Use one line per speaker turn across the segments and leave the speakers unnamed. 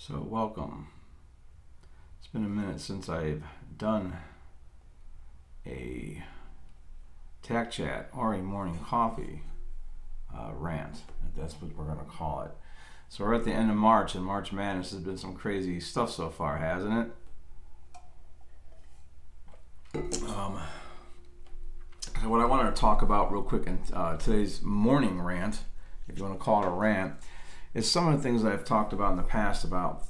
So, welcome. It's been a minute since I've done a tech chat or a morning coffee rant. That's what we're going to call it. So, we're at the end of March, and March Madness has been some crazy stuff so far, hasn't it? So what I wanted to talk about real quick in today's morning rant, if you want to call it a rant, is some of the things that I've talked about in the past about,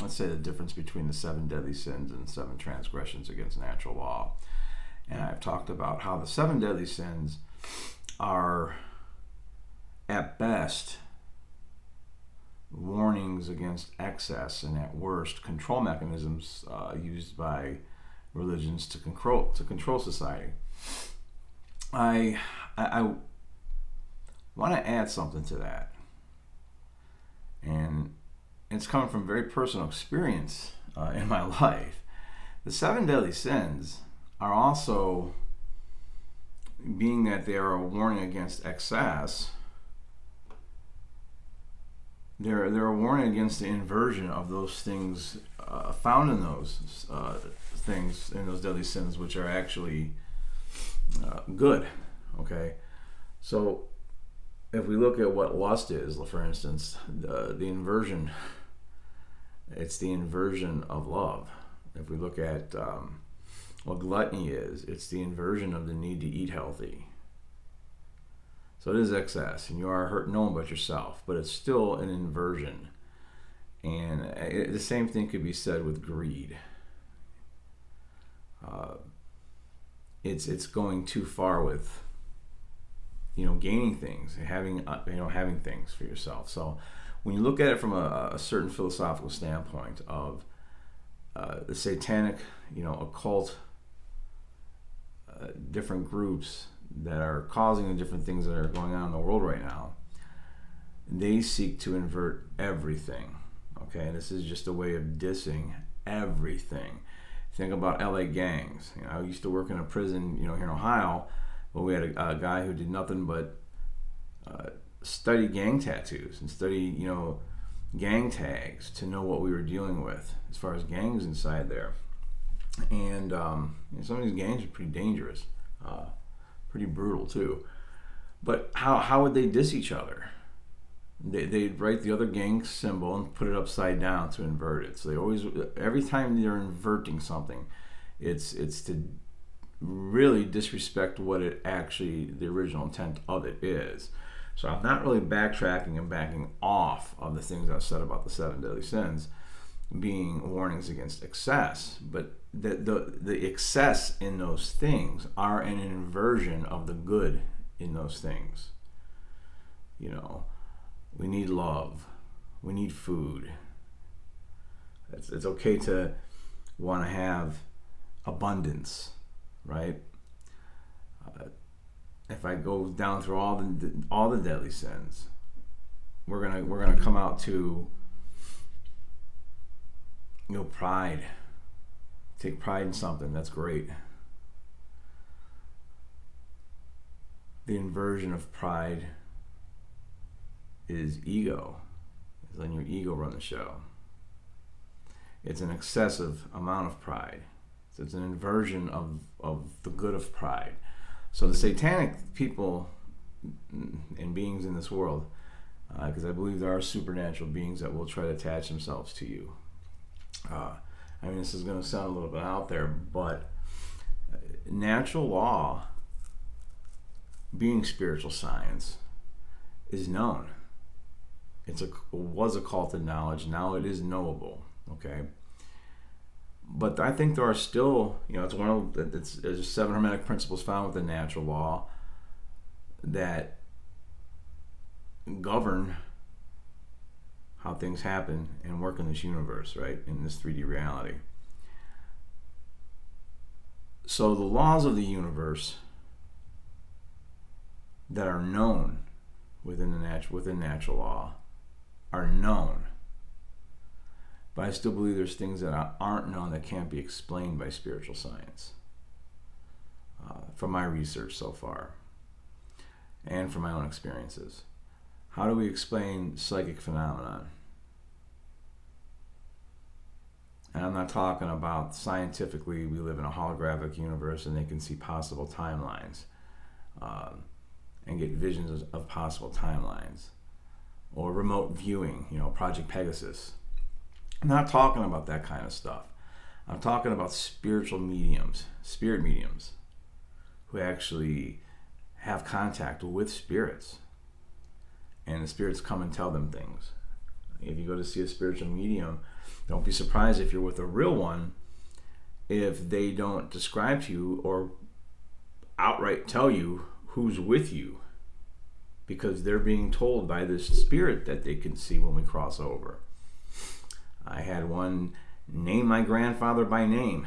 let's say, the difference between the 7 deadly sins and 7 transgressions against natural law. And I've talked about how the 7 deadly sins are, at best, warnings against excess, and at worst, control mechanisms used by religions to control society. I want to add something to that. And it's coming from very personal experience in my life. The 7 deadly sins are also, being that they are a warning against excess, they're a warning against the inversion of those things found in those things, in those deadly sins, which are actually good. Okay? So, if we look at what lust is, for instance, the inversion, it's the inversion of love. If we look at what gluttony is, it's the inversion of the need to eat healthy. So it is excess, and you are hurting no one but yourself, but it's still an inversion. And the same thing could be said with greed. It's going too far with gaining things, having things for yourself. So when you look at it from a certain philosophical standpoint of the satanic, occult, different groups that are causing the different things that are going on in the world right now, they seek to invert everything. Okay, and this is just a way of dissing everything. Think about LA gangs. I used to work in a prison, here in Ohio. Well, we had a guy who did nothing but study gang tattoos and study, gang tags to know what we were dealing with as far as gangs inside there. And some of these gangs are pretty dangerous, pretty brutal too. But how would they diss each other? They'd write the other gang symbol and put it upside down to invert it. So they always, every time they're inverting something, it's to really disrespect what it actually, the original intent of it is. So I'm not really backtracking and backing off of the things I've said about the 7 deadly sins being warnings against excess, but the excess in those things are an inversion of the good in those things. We need love, we need food. It's okay to want to have abundance, right? If I go down through all the deadly sins, we're gonna come out to pride. Take pride in something, that's great. The inversion of pride is ego. It's letting your ego run the show. It's an excessive amount of pride. So it's an inversion of the good of pride. So the satanic people and beings in this world, because I believe there are supernatural beings that will try to attach themselves to you. This is going to sound a little bit out there, but natural law, being spiritual science, is known. It was occulted knowledge. Now it is knowable. Okay. But I think there are still, there's 7 hermetic principles found within natural law that govern how things happen and work in this universe, right? In this 3D reality. So the laws of the universe that are known within natural law are known. But I still believe there's things that aren't known that can't be explained by spiritual science. From my research so far, and from my own experiences. How do we explain psychic phenomenon? And I'm not talking about scientifically we live in a holographic universe and they can see possible timelines and get visions of possible timelines. Or remote viewing, Project Pegasus. I'm not talking about that kind of stuff. I'm talking about spiritual mediums, spirit mediums, who actually have contact with spirits. And the spirits come and tell them things. If you go to see a spiritual medium, don't be surprised if you're with a real one if they don't describe to you or outright tell you who's with you, because they're being told by this spirit that they can see when we cross over. I had one name my grandfather by name.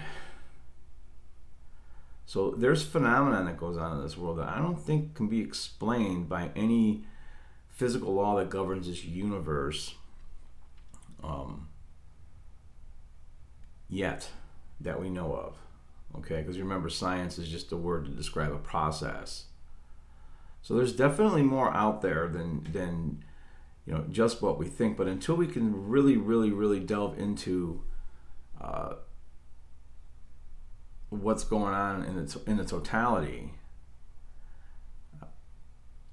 So there's phenomenon that goes on in this world that I don't think can be explained by any physical law that governs this universe yet that we know of. Okay, because remember, science is just a word to describe a process. So there's definitely more out there than just what we think. But until we can really, really, really delve into what's going on in the totality,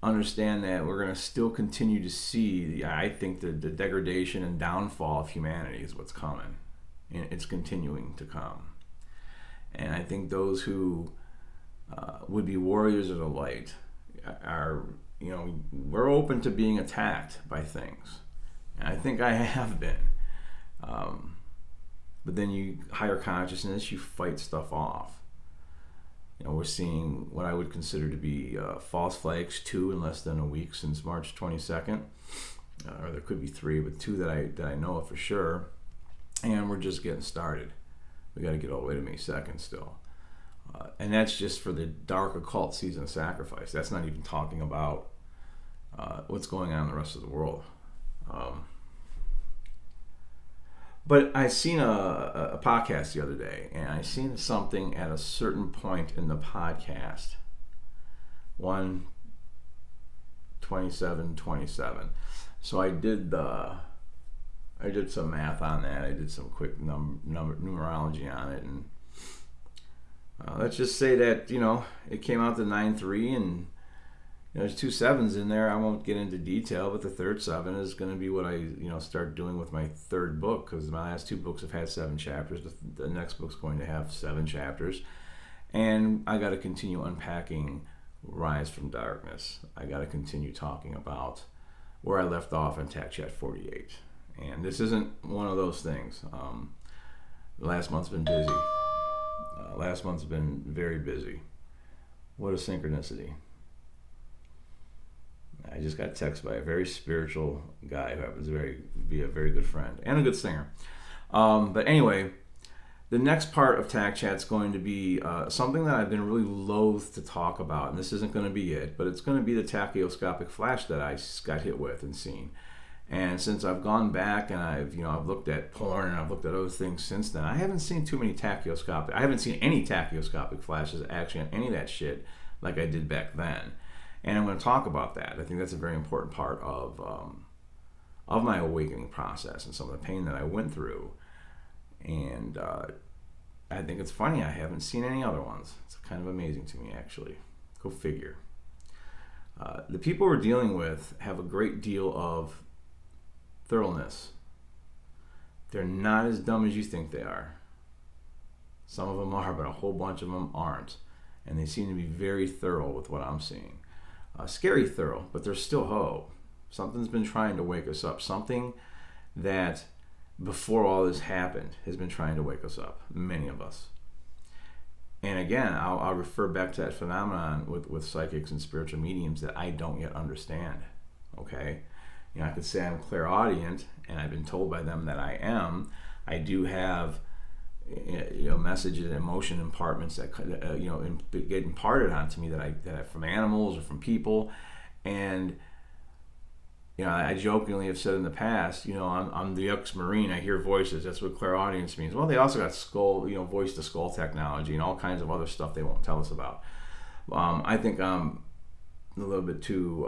understand that we're going to still continue to see, I think, the degradation and downfall of humanity is what's coming. And it's continuing to come. And I think those who would be warriors of the light are, we're open to being attacked by things. And I think I have been. But then you higher consciousness, you fight stuff off. We're seeing what I would consider to be false flags, 2 in less than a week since March 22nd. Or there could be 3, but 2 that I know of for sure. And we're just getting started. We got to get all the way to May 2nd still. And that's just for the dark occult season of sacrifice. That's not even talking about what's going on in the rest of the world. But I seen a podcast the other day, and I seen something at a certain point in the podcast. 1:27:27. So I did some math on that. I did some quick numerology on it, and let's just say that it came out to 9:3, and there's 2 7s in there. I won't get into detail, but the third 7 is going to be what I start doing with my third book, because my last 2 books have had 7 chapters. The next book's going to have 7 chapters, and I got to continue unpacking Rise from Darkness. I got to continue talking about where I left off in TAC Chat 48. And this isn't one of those things. Last month's been busy. Last month's been very busy. What a synchronicity. I just got texted by a very spiritual guy who happens to be a very good friend and a good singer. But anyway, the next part of TAC Chat's going to be something that I've been really loath to talk about. And this isn't going to be it, but it's going to be the tachyoscopic flash that I got hit with and seen. And since I've gone back and I've looked at porn and I've looked at other things since then, I haven't seen I haven't seen any tachyoscopic flashes actually on any of that shit like I did back then. And I'm going to talk about that. I think that's a very important part of my awakening process and some of the pain that I went through. And I think it's funny I haven't seen any other ones. It's kind of amazing to me, actually. Go figure. The people we're dealing with have a great deal of thoroughness. They're not as dumb as you think they are. Some of them are, but a whole bunch of them aren't. And they seem to be very thorough with what I'm seeing. Scary thorough, but there's still hope. Something's been trying to wake us up. Something that before all this happened has been trying to wake us up. Many of us. And again, I'll refer back to that phenomenon with psychics and spiritual mediums that I don't yet understand. Okay? I could say I'm clairaudient, and I've been told by them that I am. I do have, messages and emotion impartments that get imparted onto me that I from animals or from people, and I jokingly have said in the past, I'm the ex-Marine. I hear voices. That's what clairaudience means. Well, they also got skull, voice to skull technology and all kinds of other stuff they won't tell us about. I think I'm a little bit too.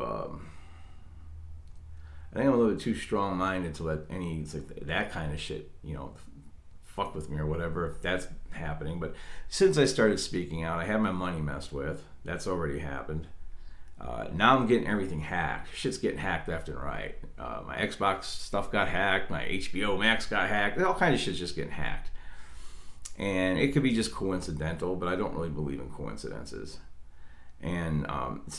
I think I'm a little bit too strong-minded to let that kind of shit, fuck with me or whatever if that's happening. But since I started speaking out, I had my money messed with. That's already happened. Now I'm getting everything hacked. Shit's getting hacked left and right. My Xbox stuff got hacked. My HBO Max got hacked. All kinds of shit's just getting hacked. And it could be just coincidental, but I don't really believe in coincidences. And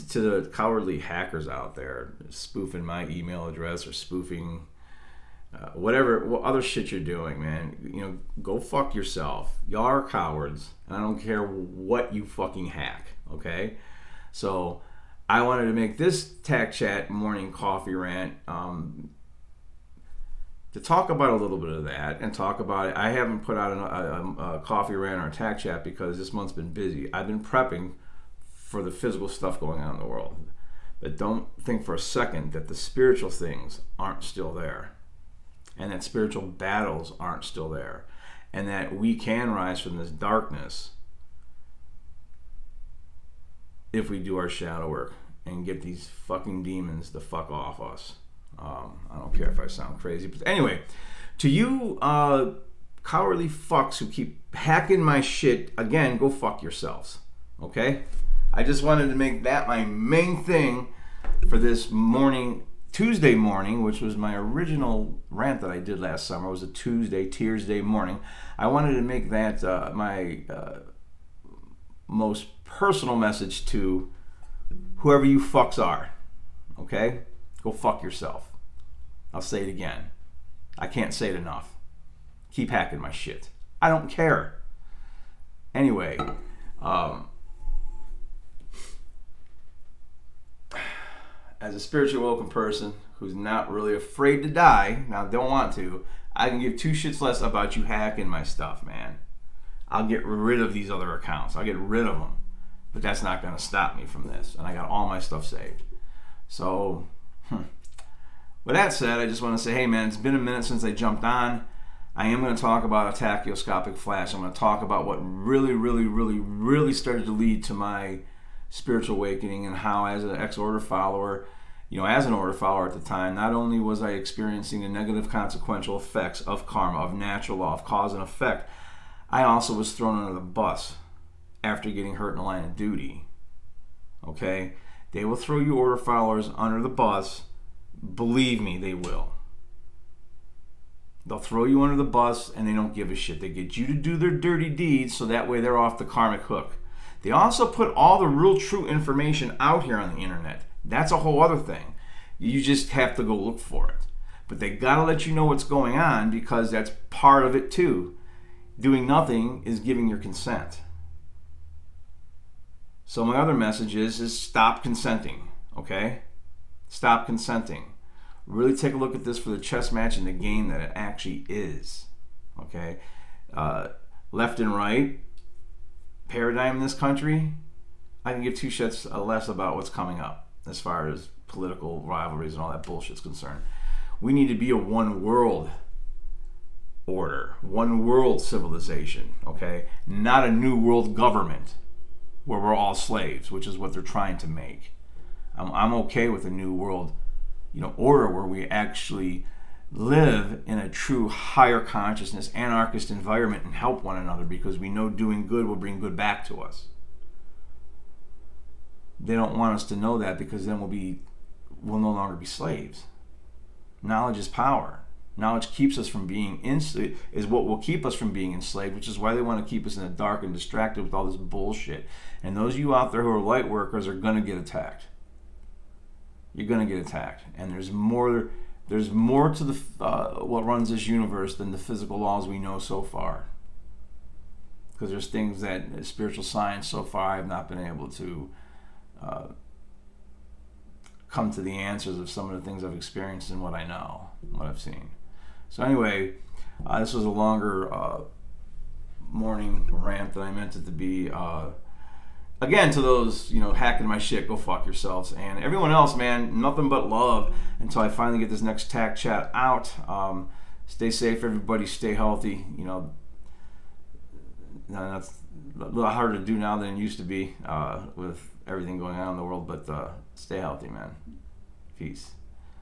to the cowardly hackers out there spoofing my email address or spoofing what other shit you're doing, man, go fuck yourself. Y'all are cowards, and I don't care what you fucking hack, okay? So I wanted to make this Tac Chat morning coffee rant to talk about a little bit of that and talk about it. I haven't put out a coffee rant or a Tac Chat because this month's been busy. I've been prepping for the physical stuff going on in the world. But don't think for a second that the spiritual things aren't still there, and that spiritual battles aren't still there, and that we can rise from this darkness if we do our shadow work and get these fucking demons the fuck off us. I don't care if I sound crazy, but anyway, to you cowardly fucks who keep hacking my shit, again, go fuck yourselves, okay? I just wanted to make that my main thing for this morning, Tuesday morning, which was my original rant that I did last summer. It was a Tuesday, Tears Day morning. I wanted to make that my most personal message to whoever you fucks are, okay? Go fuck yourself. I'll say it again. I can't say it enough. Keep hacking my shit. I don't care. Anyway, as a spiritually awoken person who's not really afraid to die, now don't want to, I can give two shits less about you hacking my stuff, man. I'll get rid of these other accounts. I'll get rid of them. But that's not going to stop me from this. And I got all my stuff saved. So, with that said, I just want to say, hey man, it's been a minute since I jumped on. I am going to talk about a tachyoscopic flash. I'm going to talk about what really started to lead to my spiritual awakening, and how as an ex-order follower, as an order follower at the time, not only was I experiencing the negative consequential effects of karma, of natural law, of cause and effect, I also was thrown under the bus after getting hurt in the line of duty. Okay? They will throw you order followers under the bus. Believe me, they will. They'll throw you under the bus and they don't give a shit. They get you to do their dirty deeds so that way they're off the karmic hook. They also put all the real true information out here on the internet. That's a whole other thing. You just have to go look for it. But they gotta let you know what's going on, because that's part of it too. Doing nothing is giving your consent. So my other message is stop consenting, okay? Stop consenting. Really take a look at this for the chess match and the game that it actually is, okay? Left and right paradigm in this country, I can give two shits less about what's coming up as far as political rivalries and all that bullshit's concerned. We need to be a one world order, one world civilization, okay? Not a new world government where we're all slaves, which is what they're trying to make. I'm okay with a new world, order where we actually live in a true higher consciousness, anarchist environment and help one another, because we know doing good will bring good back to us. They don't want us to know that, because then we'll no longer be slaves. Knowledge is power. Knowledge keeps us from being is what will keep us from being enslaved, which is why they want to keep us in the dark and distracted with all this bullshit. And those of you out there who are light workers are going to get attacked. You're going to get attacked. And there's more to the what runs this universe than the physical laws we know so far. Because there's things that spiritual science so far have not been able to come to the answers of some of the things I've experienced and what I know, what I've seen. So anyway, this was a longer morning rant than I meant it to be. Again, to those, hacking my shit, go fuck yourselves. And everyone else, man, nothing but love until I finally get this next Tac Chat out. Stay safe, everybody. Stay healthy. That's a little harder to do now than it used to be with everything going on in the world. But stay healthy, man. Peace.